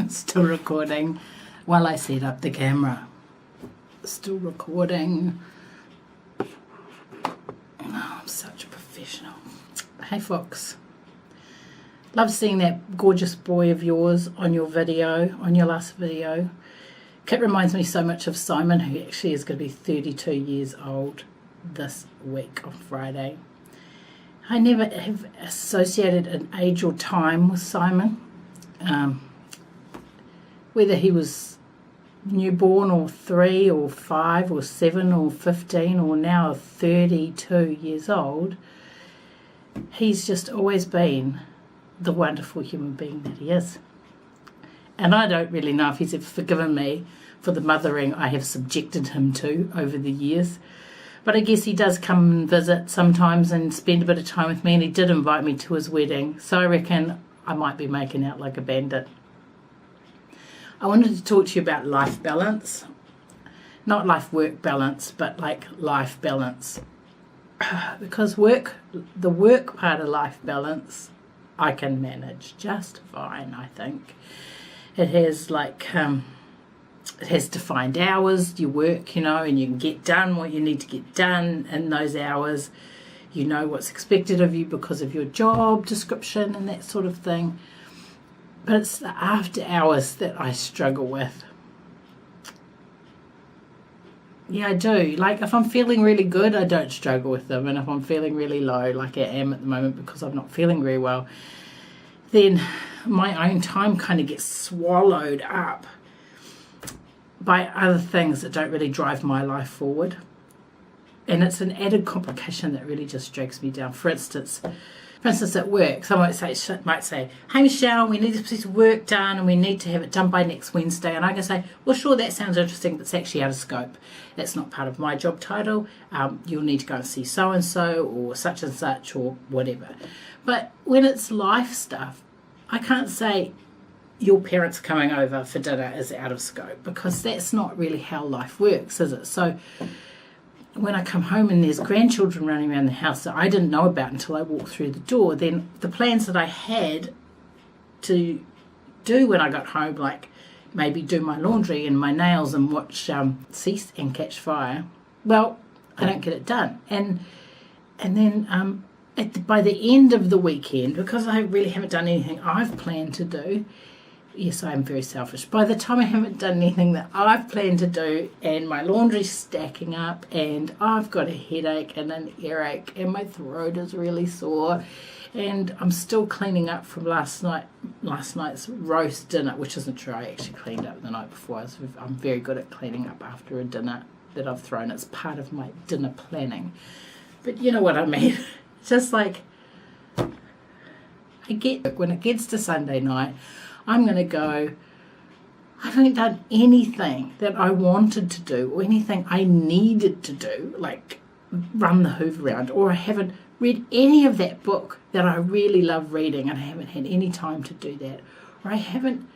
Still recording while I set up the camera. Still recording. Oh, I'm such a professional. Hey Fox. Love seeing that gorgeous boy of yours on your video, on your last video. Kit reminds me so much of Simon, who actually is going to be 32 years old this week on Friday. I never have associated an age or time with Simon. Whether he was newborn or 3 or 5 or 7 or 15 or now 32 years old, he's just always been the wonderful human being that he is. And I don't really know if he's ever forgiven me for the mothering I have subjected him to over the years. But I guess he does come and visit sometimes and spend a bit of time with me, and he did invite me to his wedding. So I reckon I might be making out like a bandit. I wanted to talk to you about life balance. Not life-work balance, but like life balance. Because the work part of life balance, I can manage just fine, I think. It has it has defined hours. You work, and you can get done what you need to get done in those hours. You know what's expected of you because of your job description and that sort of thing. But it's the after hours that I struggle with. Yeah, I do. Like, if I'm feeling really good, I don't struggle with them. And if I'm feeling really low, like I am at the moment because I'm not feeling very well, then my own time kind of gets swallowed up by other things that don't really drive my life forward. And it's an added complication that really just drags me down. For instance, at work, someone might say, hey Michelle, we need this piece of work done and we need to have it done by next Wednesday. And I can say, well, sure, that sounds interesting, but it's actually out of scope. That's not part of my job title. You'll need to go and see so-and-so or such and such or whatever. But when it's life stuff, I can't say your parents coming over for dinner is out of scope, because that's not really how life works, is it? So when I come home and there's grandchildren running around the house that I didn't know about until I walked through the door, then the plans that I had to do when I got home, like maybe do my laundry and my nails and watch Cease and Catch Fire, well, I don't get it done. And then by the end of the weekend, because I really haven't done anything I've planned to do, yes, I am very selfish. By the time I haven't done anything that I've planned to do, and my laundry's stacking up, and I've got a headache and an earache, and my throat is really sore, and I'm still cleaning up from last night's roast dinner, which isn't true. I actually cleaned up the night before. I'm very good at cleaning up after a dinner that I've thrown. It's part of my dinner planning. But you know what I mean. It's just like, when it gets to Sunday night, I'm going to go, I haven't done anything that I wanted to do or anything I needed to do, like run the hoover around, or I haven't read any of that book that I really love reading and I haven't had any time to do that, or I haven't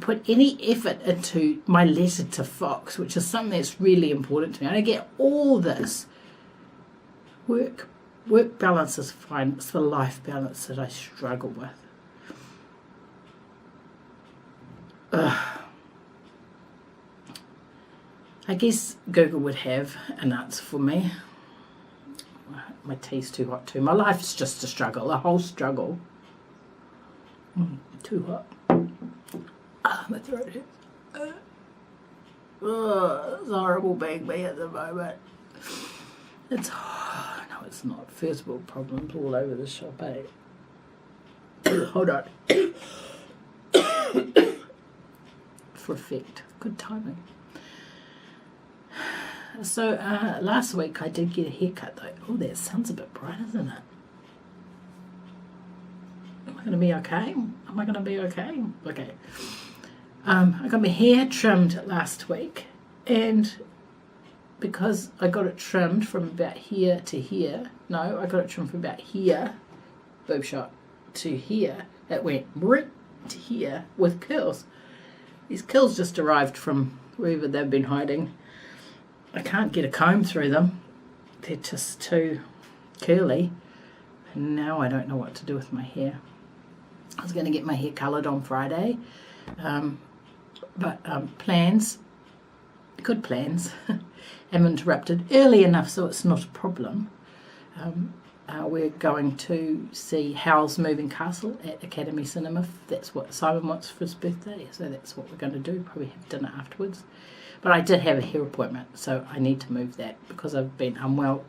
put any effort into my letter to Fox, which is something that's really important to me. And I get all this. Work balance is fine. It's the life balance that I struggle with. I guess Google would have an answer for me. My tea's too hot too. My life's just a struggle, a whole struggle. Too hot. My throat hurts. It's horrible being me at the moment. No, it's not. First world problems all over the shop, eh? Hold on. For effect. Good timing. So last week I did get a haircut though. Oh, that sun's a bit bright, isn't it? Am I going to be okay? Okay. I got my hair trimmed last week, and because I got it trimmed from about here to here, no, I got it trimmed from about here, boob shot, to here, it went right to here with curls. These curls just arrived from wherever they've been hiding. I can't get a comb through them. They're just too curly. And now I don't know what to do with my hair. I was going to get my hair coloured on Friday, But plans, good plans, am interrupted early enough so it's not a problem. We're going to see Howl's Moving Castle at Academy Cinema. That's what Simon wants for his birthday, so that's what we're going to do. Probably have dinner afterwards. But I did have a hair appointment, so I need to move that because I've been unwell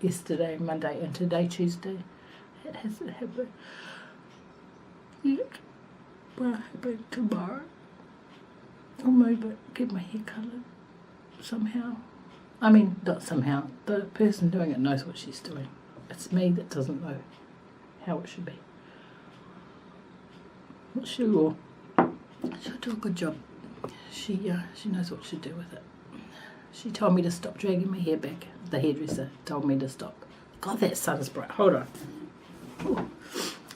yesterday, Monday, and today, Tuesday. It hasn't happened yet. Will happen tomorrow. Or maybe get my hair coloured somehow. I mean, not somehow. The person doing it knows what she's doing. It's me that doesn't know how it should be. But she'll do a good job. She knows what she'll do with it. She told me to stop dragging my hair back. The hairdresser told me to stop. God, that sun's bright. Hold on. Ooh.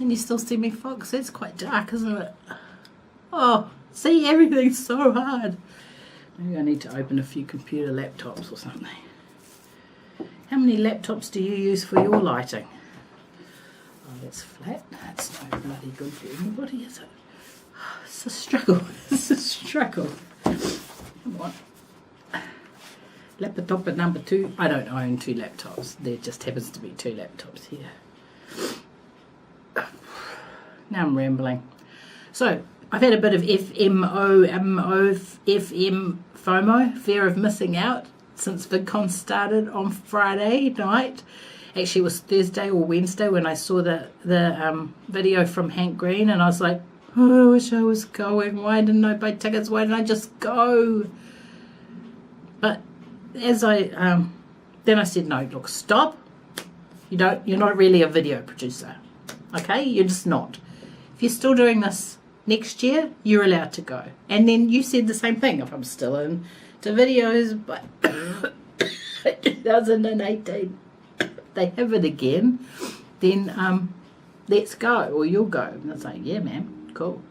And you still see me, folks? It's quite dark, isn't it? Oh, see, everything's so hard. Maybe I need to open a few computer laptops or something. How many laptops do you use for your lighting? Oh, that's flat. That's no bloody good for anybody, is it? It's a struggle. It's a struggle. Come on. Laptop at number 2. I don't own 2 laptops. There just happens to be 2 laptops here. Now I'm rambling. So, I've had a bit of FOMO, fear of missing out, since VidCon started on Friday night. Actually, it was Thursday or Wednesday when I saw the video from Hank Green, and I was like, oh, I wish I was going. Why didn't I buy tickets? Why didn't I just go? But as then I said, no, look, stop. You're not really a video producer. Okay? You're just not. If you're still doing this next year, you're allowed to go. And then you said the same thing. If I'm still into videos, but 2018, they have it again, then let's go, or you'll go. And I was like, yeah, man, cool.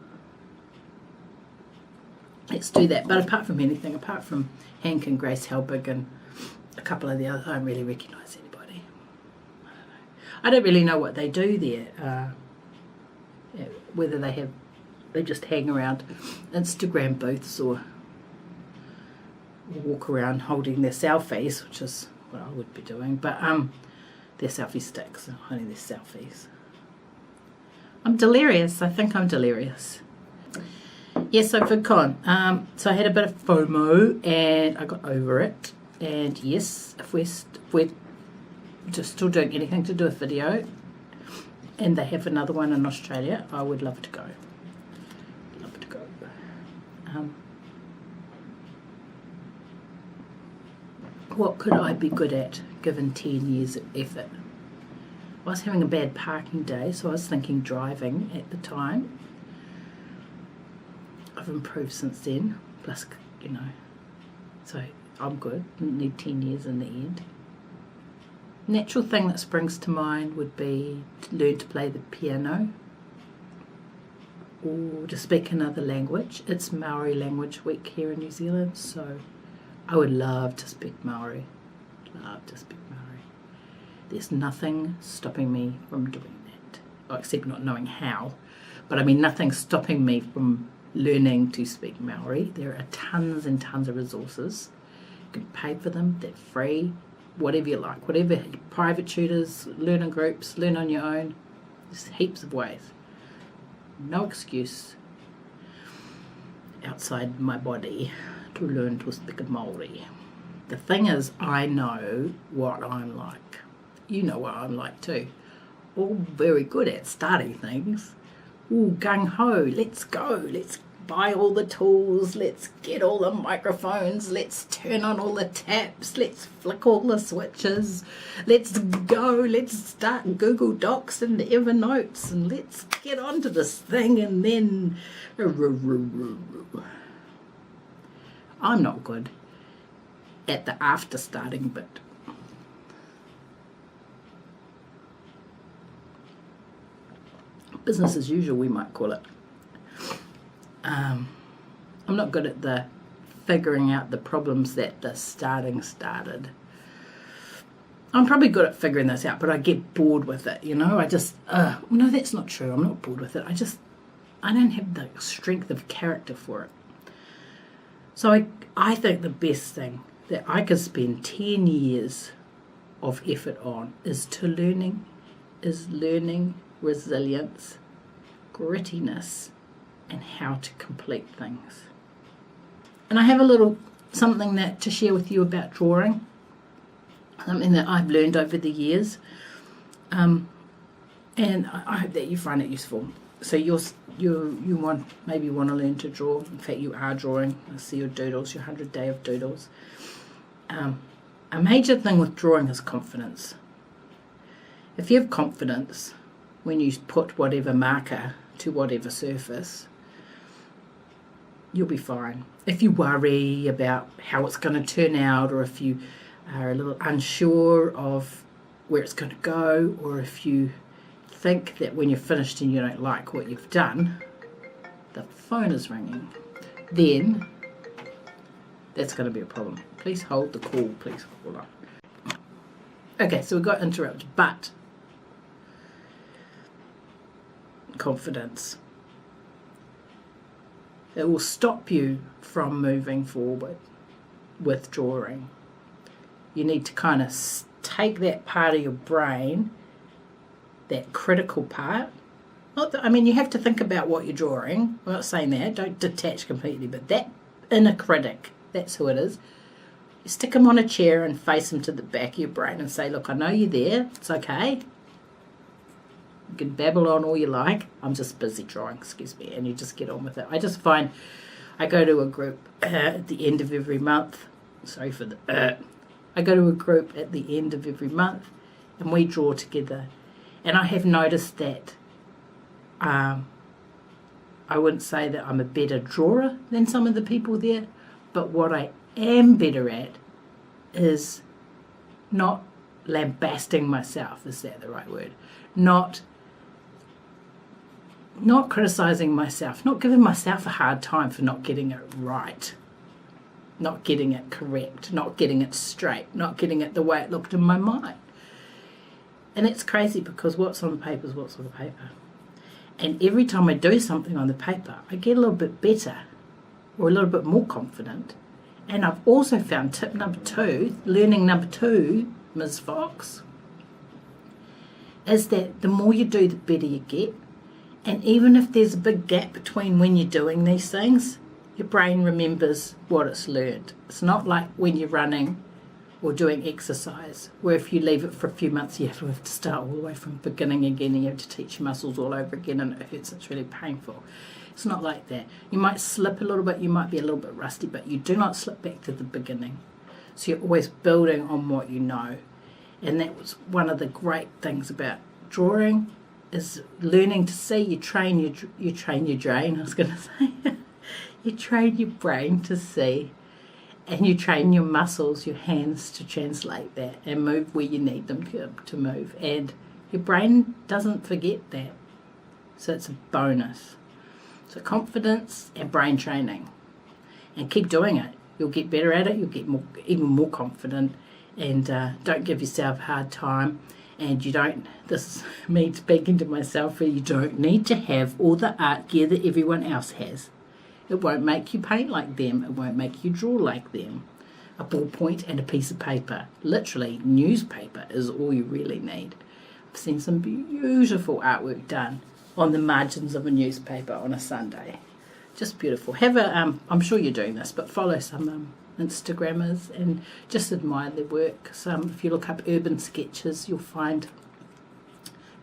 Let's do that. But apart from anything, apart from Hank and Grace Helbig and a couple of the others, I don't really recognise anybody. I don't really know what they do there. Whether they just hang around Instagram booths or walk around holding their selfies, which is what I would be doing, but their selfie sticks, holding their selfies. I'm delirious. I think I'm delirious. Yes, so VidCon. So I had a bit of FOMO and I got over it. And yes, if we're just still doing anything to do with video, and they have another one in Australia, I would love to go. Love to go. What could I be good at given 10 years of effort? I was having a bad parking day, so I was thinking driving at the time. I've improved since then, plus, so I'm good. Didn't need 10 years in the end. Natural thing that springs to mind would be to learn to play the piano or to speak another language. It's Maori Language Week here in New Zealand, so I would love to speak Maori. Love to speak Maori. There's nothing stopping me from doing that, except not knowing how. But I mean, nothing's stopping me from learning to speak Maori. There are tons and tons of resources. You can pay for them, they're free. Whatever you like, whatever, private tutors, learning groups, learn on your own. There's heaps of ways. No excuse outside my body to learn to speak Māori. The thing is, I know what I'm like. You know what I'm like too. All very good at starting things. Ooh, gung-ho, let's go, let's buy all the tools, let's get all the microphones, let's turn on all the taps, let's flick all the switches, let's go, let's start Google Docs and Evernotes, and let's get onto this thing, and then I'm not good at the after starting bit. Business as usual, we might call it. I'm not good at the figuring out the problems that the starting started. I'm probably good at figuring this out, but I get bored with it, I just, no, that's not true. I'm not bored with it. I don't have the strength of character for it. So I think the best thing that I could spend 10 years of effort on is learning resilience, grittiness, and how to complete things. And I have a little something that to share with you about drawing, something that I've learned over the years, and I hope that you find it useful. So you maybe want to learn to draw. In fact, you are drawing. I see your doodles, your 100-day of doodles. A major thing with drawing is confidence. If you have confidence when you put whatever marker to whatever surface, you'll be fine. If you worry about how it's going to turn out, or if you are a little unsure of where it's going to go, or if you think that when you're finished and you don't like what you've done, the phone is ringing, then that's going to be a problem. Please hold the call, please hold on. Okay, so we got interrupted, but confidence. It will stop you from moving forward with drawing. You need to kind of take that part of your brain, that critical part. You have to think about what you're drawing. I'm not saying that. Don't detach completely, but that inner critic, that's who it is. You stick him on a chair and face him to the back of your brain and say, look, I know you're there. It's okay. You can babble on all you like. I'm just busy drawing, excuse me, and you just get on with it. I just find I go to a group at the end of every month. Sorry for the I go to a group at the end of every month and we draw together. And I have noticed that I wouldn't say that I'm a better drawer than some of the people there, but what I am better at is not lambasting myself. Is that the right word? Not criticizing myself, not giving myself a hard time for not getting it right, not getting it correct, not getting it straight, not getting it the way it looked in my mind. And it's crazy because what's on the paper is what's on the paper. And every time I do something on the paper, I get a little bit better or a little bit more confident. And I've also found tip number 2, learning number 2, Ms. Fox, is that the more you do, the better you get. And even if there's a big gap between when you're doing these things, your brain remembers what it's learned. It's not like when you're running or doing exercise, where if you leave it for a few months, you have to start all the way from the beginning again, and you have to teach your muscles all over again, and it hurts, it's really painful. It's not like that. You might slip a little bit, you might be a little bit rusty, but you do not slip back to the beginning. So you're always building on what you know. And that was one of the great things about drawing, is learning to see. You train your brain, I was going to say. You train your brain to see, and you train your muscles, your hands, to translate that and move where you need them to move. And your brain doesn't forget that. So it's a bonus. So confidence and brain training. And keep doing it. You'll get better at it. You'll get even more confident. And don't give yourself a hard time. And you don't, this is me speaking to myself, you don't need to have all the art gear that everyone else has. It won't make you paint like them. It won't make you draw like them. A ballpoint and a piece of paper. Literally, newspaper is all you really need. I've seen some beautiful artwork done on the margins of a newspaper on a Sunday. Just beautiful. Have a, I'm sure you're doing this, but follow some Instagrammers and just admire their work. If you look up urban sketches, you'll find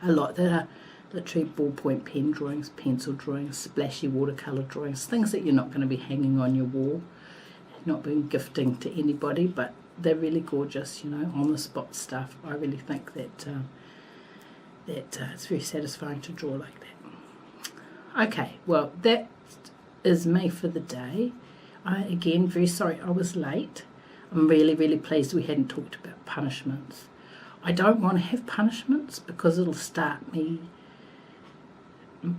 a lot that are literally ballpoint pen drawings, pencil drawings, splashy watercolour drawings, things that you're not going to be hanging on your wall, not being gifting to anybody, but they're really gorgeous, on the spot stuff. I really think that it's very satisfying to draw like that. Okay, well, that is me for the day. Again, very sorry I was late. I'm really, really pleased we hadn't talked about punishments. I don't want to have punishments because it'll start me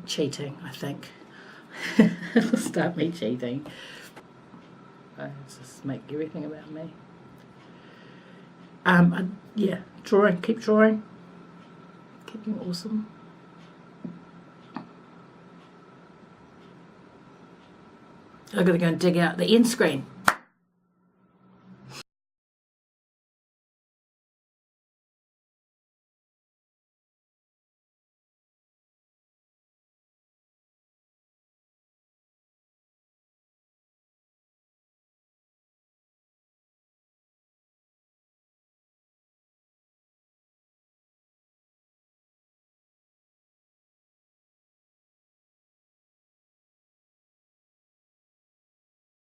cheating, I think. It'll start me cheating. It's just make everything about me. Yeah, drawing, keep drawing. Keep being awesome. I've got to go and dig out the end screen.